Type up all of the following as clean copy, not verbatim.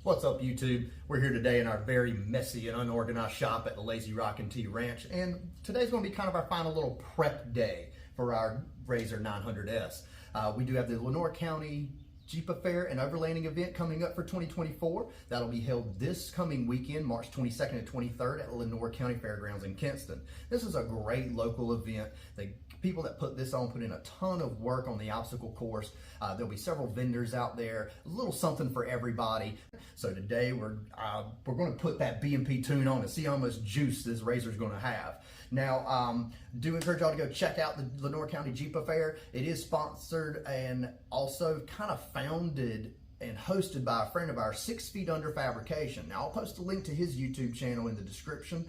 What's up, YouTube? We're here today in our very messy and unorganized shop at the Lazy Rockin T Ranch, and today's going to be kind of our final little prep day for our RZR 900S. We do have the Lenoir County Jeep Affair and Overlanding event coming up for 2024. That'll be held this coming weekend, March 22nd and 23rd at Lenoir County Fairgrounds in Kinston. This is a great local event. The people that put this on put in a ton of work on the obstacle course. There'll be several vendors out there, a little something for everybody. So today we're going to put that BMP tune on and see how much juice this RZR's going to have. Now, do encourage y'all to go check out the Lenoir County Jeep Affair. It is sponsored and also kind of founded and hosted by a friend of ours, 6 Feet Under Fabrication. Now, I'll post a link to his YouTube channel in the description.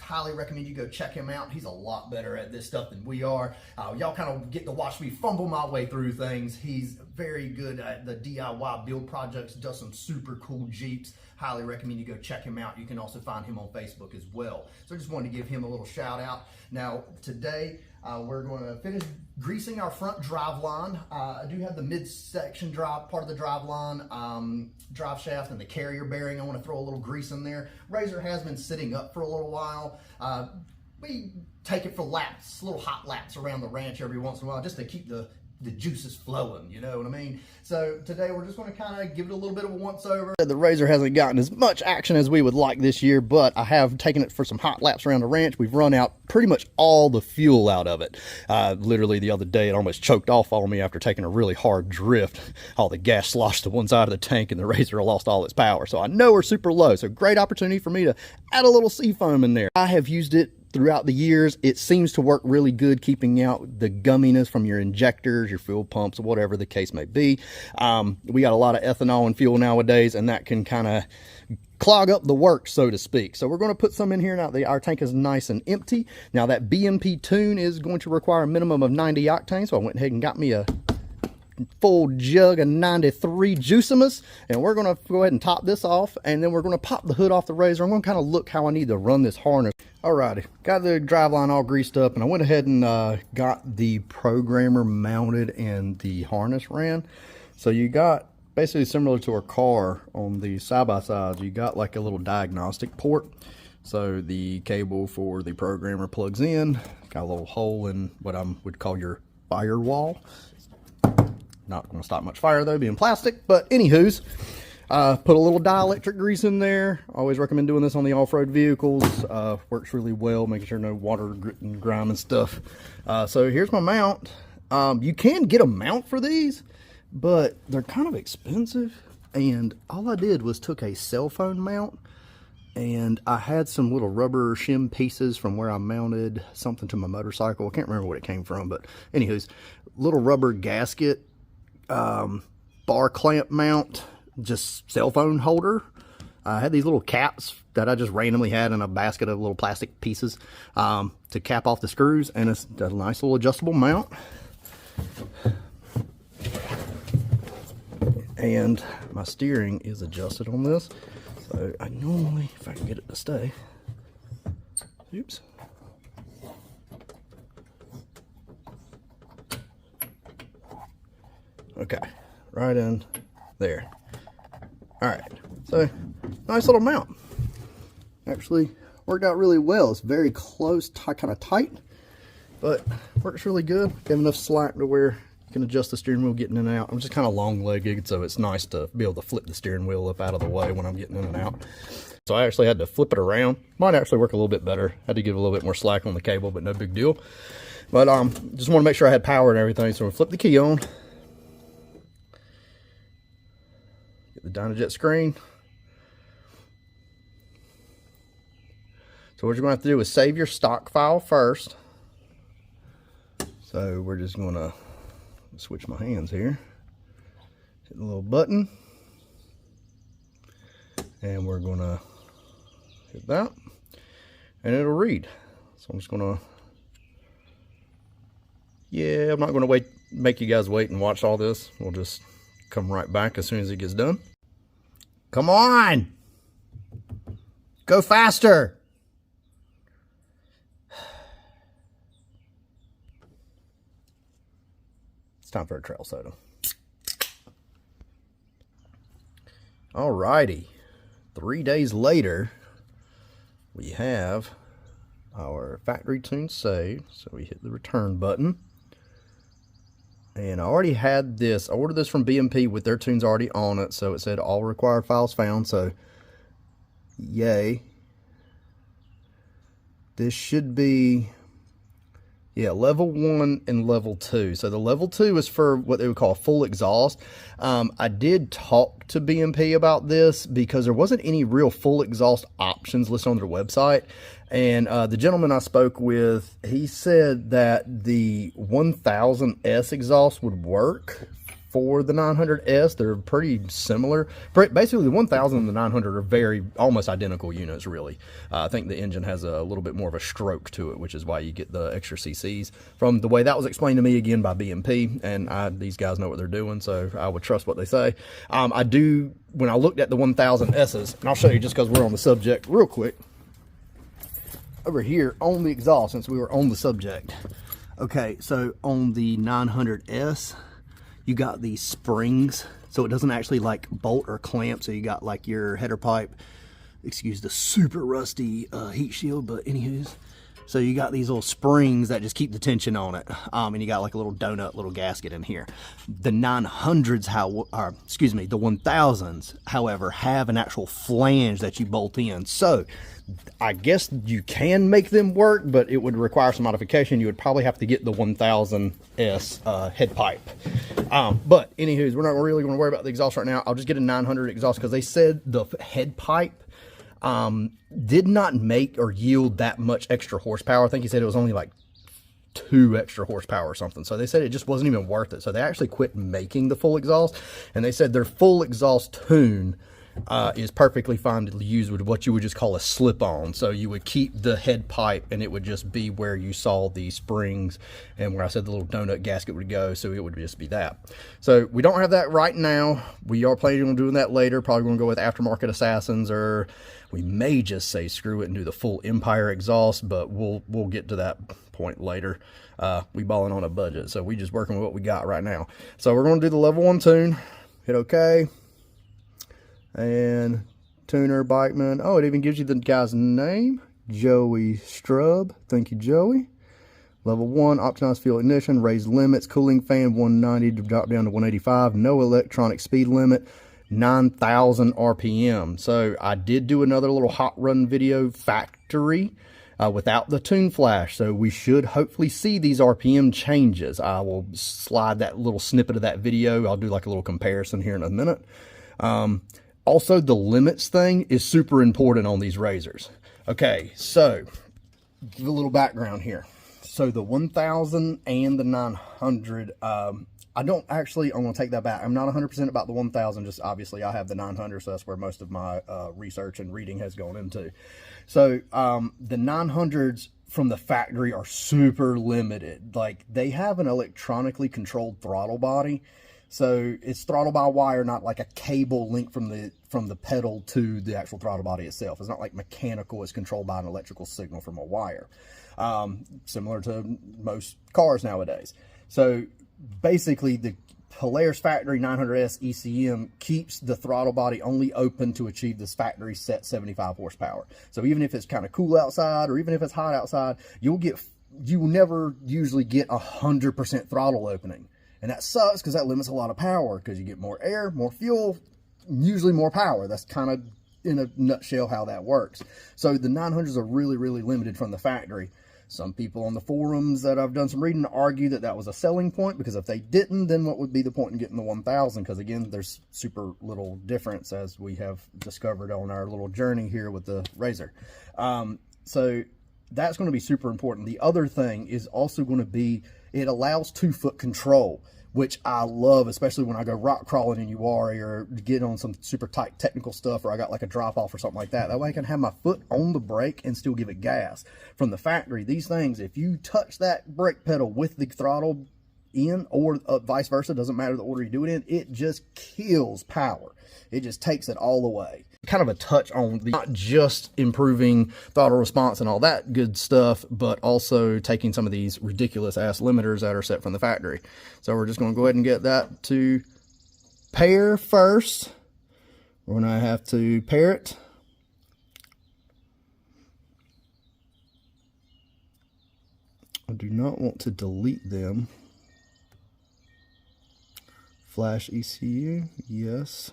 Highly recommend you go check him out. He's a lot better at this stuff than we are. Y'all kind of get to watch me fumble my way through things. He's very good at the DIY build projects, does some super cool Jeeps. Highly recommend you go check him out. You can also find him on Facebook as well. So I just wanted to give him a little shout out. Now today we're going to finish greasing our front drive line. I do have the midsection drive, part of the drive line, drive shaft and the carrier bearing. I want to throw a little grease in there. RZR has been sitting up for a little while. We take it for laps, little hot laps around the ranch every once in a while just to keep the juices flowing, you know what I mean? So today we're just going to kind of give it a little bit of a once over. The RZR hasn't gotten as much action as we would like this year, but I have taken it for some hot laps around the ranch. We've run out pretty much all the fuel out of it. Literally the other day it almost choked off on me after taking a really hard drift. All the gas sloshed to one side of the tank and the RZR lost all its power. So I know we're super low. So great opportunity for me to add a little sea foam in there. I have used it throughout the years. It seems to work really good keeping out the gumminess from your injectors, your fuel pumps, whatever the case may be. We got a lot of ethanol in fuel nowadays, and that can kind of clog up the works, so to speak. So we're going to put some in here now. Our tank is nice and empty. Now that BMP tune is going to require a minimum of 90 octane, so I went ahead and got me a full jug of 93 Juicimus, and we're going to go ahead and top this off, and then we're going to pop the hood off the RZR. I'm going to kind of look how I need to run this harness. Alrighty, got the drive line all greased up, and I went ahead and got the programmer mounted and the harness ran. So you got basically similar to a car on the side-by-sides, you got like a little diagnostic port. So the cable for the programmer plugs in, got a little hole in what I would call your firewall. Not going to stop much fire though, being plastic, but anywho's, put a little dielectric grease in there. Always recommend doing this on the off-road vehicles. Works really well, making sure no water, grit, and grime and stuff. So here's my mount. You can get a mount for these, but they're kind of expensive. And all I did was took a cell phone mount, and I had some little rubber shim pieces from where I mounted something to my motorcycle. I can't remember what it came from, but anywho's, little rubber gasket, bar clamp mount, just cell phone holder. I had these little caps that I just randomly had in a basket of little plastic pieces to cap off the screws, and it's a nice little adjustable mount. And my steering is adjusted on this, so I normally, if I can get it to stay, oops. Okay, right in there. All right, so nice little mount. Actually worked out really well. It's very close, kind of tight, but works really good. Got enough slack to where you can adjust the steering wheel getting in and out. I'm just kind of long-legged, so it's nice to be able to flip the steering wheel up out of the way when I'm getting in and out. So I actually had to flip it around. Might actually work a little bit better. Had to give a little bit more slack on the cable, but no big deal. But just want to make sure I had power and everything, so we'll flip the key on. Get the Dynajet screen. So what you're going to have to do is save your stock file first. So we're just going to switch my hands here. Hit the little button. And we're going to hit that. And it'll read. So I'm just going to... Yeah, I'm not going to make you guys wait and watch all this. We'll just come right back as soon as it gets done. Come on! Go faster! It's time for a trail soda. Alrighty, 3 days later, we have our factory tune saved. So we hit the return button. And I already had this, I ordered this from BMP with their tunes already on it. So it said all required files found. So yay. This should be, yeah, level 1 and level 2. So the level 2 is for what they would call full exhaust. I did talk to BMP about this because there wasn't any real full exhaust options listed on their website. And the gentleman I spoke with, he said that the 1000S exhaust would work for the 900S. They're pretty similar. Basically, the 1000 and the 900 are very almost identical units, really. I think the engine has a little bit more of a stroke to it, which is why you get the extra cc's. From the way that was explained to me again by BMP, and these guys know what they're doing, so I would trust what they say. I do, when I looked at the 1000S's, and I'll show you just because we're on the subject real quick. Over here on the exhaust, since we were on the subject. Okay, so on the 900S, you got these springs, so it doesn't actually like bolt or clamp. So you got like your header pipe, excuse the super rusty heat shield, but anywho's. So you got these little springs that just keep the tension on it. And you got like a little donut, little gasket in here. The 900s, the 1000s, however, have an actual flange that you bolt in. So I guess you can make them work, but it would require some modification. You would probably have to get the 1000S head pipe. But anywho's, we're not really going to worry about the exhaust right now. I'll just get a 900 exhaust because they said the head pipe did not make or yield that much extra horsepower. I think he said it was only like 2 extra horsepower or something. So they said it just wasn't even worth it. So they actually quit making the full exhaust, and they said their full exhaust tune is perfectly fine to use with what you would just call a slip-on. So you would keep the head pipe, and it would just be where you saw the springs and where I said the little donut gasket would go. So it would just be that. So we don't have that right now. We are planning on doing that later. Probably going to go with aftermarket Assassins, or we may just say screw it and do the full Empire exhaust, but we'll get to that point later. We balling on a budget, so we just working with what we got right now. So we're going to do the level 1 tune. Hit OK. And tuner, bikeman. Oh, it even gives you the guy's name. Joey Strub. Thank you, Joey. Level 1, optimized fuel ignition, raised limits, cooling fan 190 to drop down to 185, no electronic speed limit, 9,000 RPM. So I did do another little hot run video factory without the tune flash. So we should hopefully see these RPM changes. I will slide that little snippet of that video. I'll do like a little comparison here in a minute. Also, the limits thing is super important on these RZRs. Okay, so give a little background here. So the 1000 and the 900, I don't actually, I'm going to take that back. I'm not 100% about the 1000, just obviously I have the 900, so that's where most of my research and reading has gone into. So the 900s from the factory are super limited. Like, they have an electronically controlled throttle body. So it's throttle by wire, not like a cable linked from the pedal to the actual throttle body itself. It's not like mechanical, it's controlled by an electrical signal from a wire. Similar to most cars nowadays. So basically the Polaris factory 900S ECM keeps the throttle body only open to achieve this factory set 75 horsepower. So even if it's kind of cool outside, or even if it's hot outside, you will never usually get 100% throttle opening. And that sucks because that limits a lot of power, because you get more air, more fuel, usually more power. That's kind of in a nutshell how that works. So the 900s are really, really limited from the factory. Some people on the forums that I've done some reading argue that that was a selling point, because if they didn't, then what would be the point in getting the 1000? Because again, there's super little difference, as we have discovered on our little journey here with the RZR. So that's going to be super important. The other thing is also going to be, it allows 2-foot control, which I love, especially when I go rock crawling in UARI or get on some super tight technical stuff, or I got like a drop off or something like that. That way I can have my foot on the brake and still give it gas. From the factory, these things, if you touch that brake pedal with the throttle in, or vice versa, doesn't matter the order you do it in, it just kills power. It just takes it all away. Kind of a touch on the, not just improving throttle response and all that good stuff, but also taking some of these ridiculous ass limiters that are set from the factory. So we're just going to go ahead and get that to pair first. when I have to pair it. I do not want to delete them. Flash ECU, yes.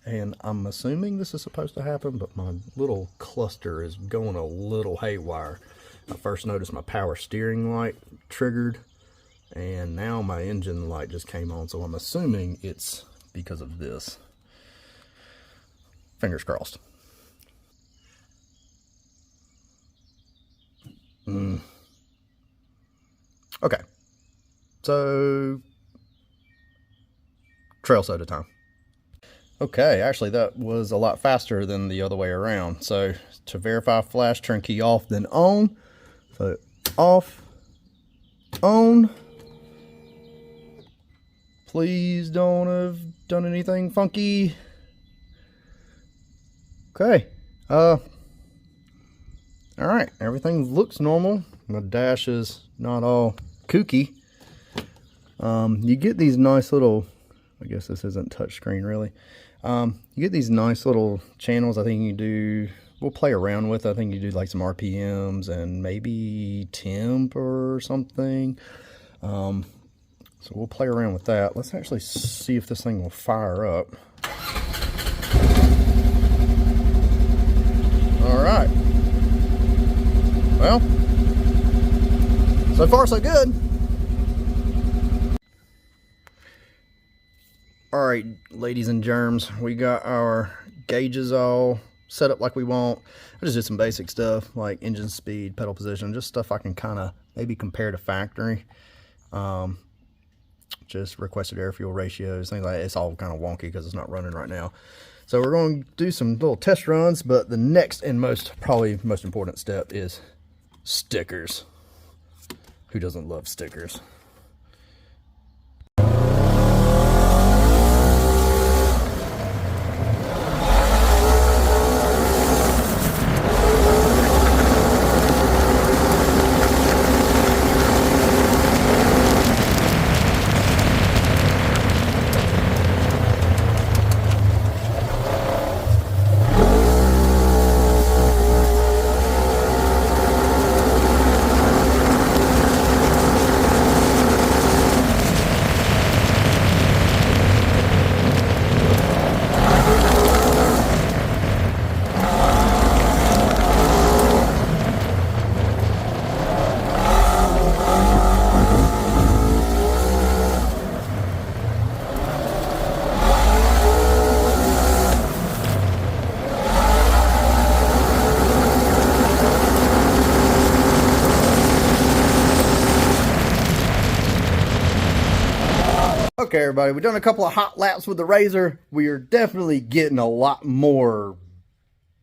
And I'm assuming this is supposed to happen, but my little cluster is going a little haywire. I first noticed my power steering light triggered, and now my engine light just came on, so I'm assuming it's because of this. Fingers crossed. Okay, so trail soda time. Okay, actually that was a lot faster than the other way around. So to verify flash, turn key off, then on. So off, on. Please don't have done anything funky. Okay, all right, everything looks normal. My dash is not all kooky. You get these nice little, I guess this isn't touchscreen really. You get these nice little channels. I think you do, we'll play around with. I think you do like some RPMs and maybe temp or something. So we'll play around with that. Let's actually see if this thing will fire up. All right. Well, so far so good. All right, ladies and germs, we got our gauges all set up like we want. I just did some basic stuff like engine speed, pedal position, just stuff I can kind of maybe compare to factory. Just requested air fuel ratios, things like that. It's all kind of wonky because it's not running right now. So we're going to do some little test runs, but the next and probably most important step is stickers. Who doesn't love stickers? Okay, everybody, we've done a couple of hot laps with the RZR. We are definitely getting a lot more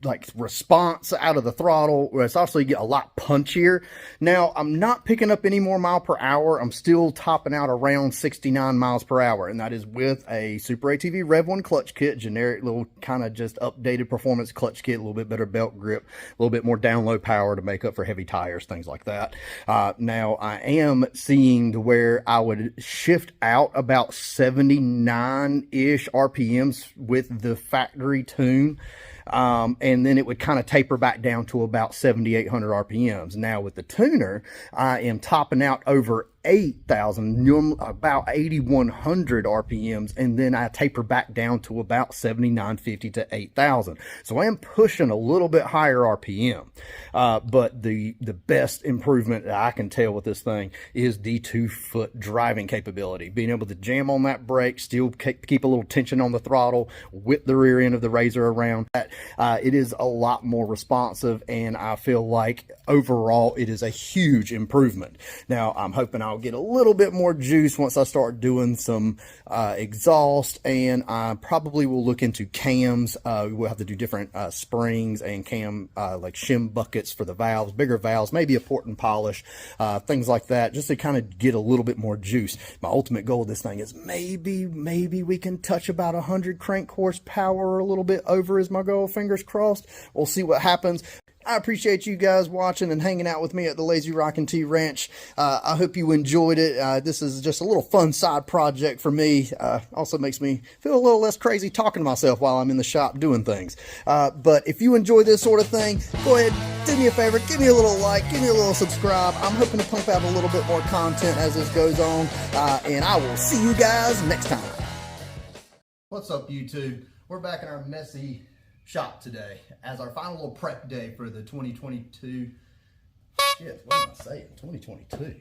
like response out of the throttle. It's also get a lot punchier. Now, I'm not picking up any more mile per hour. I'm still topping out around 69 miles per hour, and that is with a Super ATV Rev 1 clutch kit, generic little kind of just updated performance clutch kit, a little bit better belt grip, a little bit more download power to make up for heavy tires, things like that. Now, I am seeing to where I would shift out about 79-ish RPMs with the factory tune. And then it would kind of taper back down to about 7,800 RPMs. Now with the tuner, I am topping out over 8,000, about 8,100 RPMs, and then I taper back down to about 7,950 to 8,000. So I am pushing a little bit higher RPM. But the best improvement that I can tell with this thing is the 2-foot driving capability. Being able to jam on that brake, still keep a little tension on the throttle, whip the rear end of the RZR around. It is a lot more responsive, and I feel like overall it is a huge improvement. Now I'm hoping I'll get a little bit more juice once I start doing some exhaust, and I probably will look into cams. We'll have to do different springs and cam like shim buckets for the valves, bigger valves, maybe a port and polish, things like that, just to kind of get a little bit more juice. My ultimate goal of this thing is maybe we can touch about 100 crank horsepower, or a little bit over is my goal. Fingers crossed. We'll see what happens. I appreciate you guys watching and hanging out with me at the Lazy Rockin T Ranch. I hope you enjoyed it. This is just a little fun side project for me. Also makes me feel a little less crazy talking to myself while I'm in the shop doing things. But if you enjoy this sort of thing, go ahead, do me a favor, give me a little like, give me a little subscribe. I'm hoping to pump out a little bit more content as this goes on, and I will see you guys next time. What's up, YouTube? We're back in our messy shop today as our final little prep day for the 2022. Shit, what am I saying? 2022.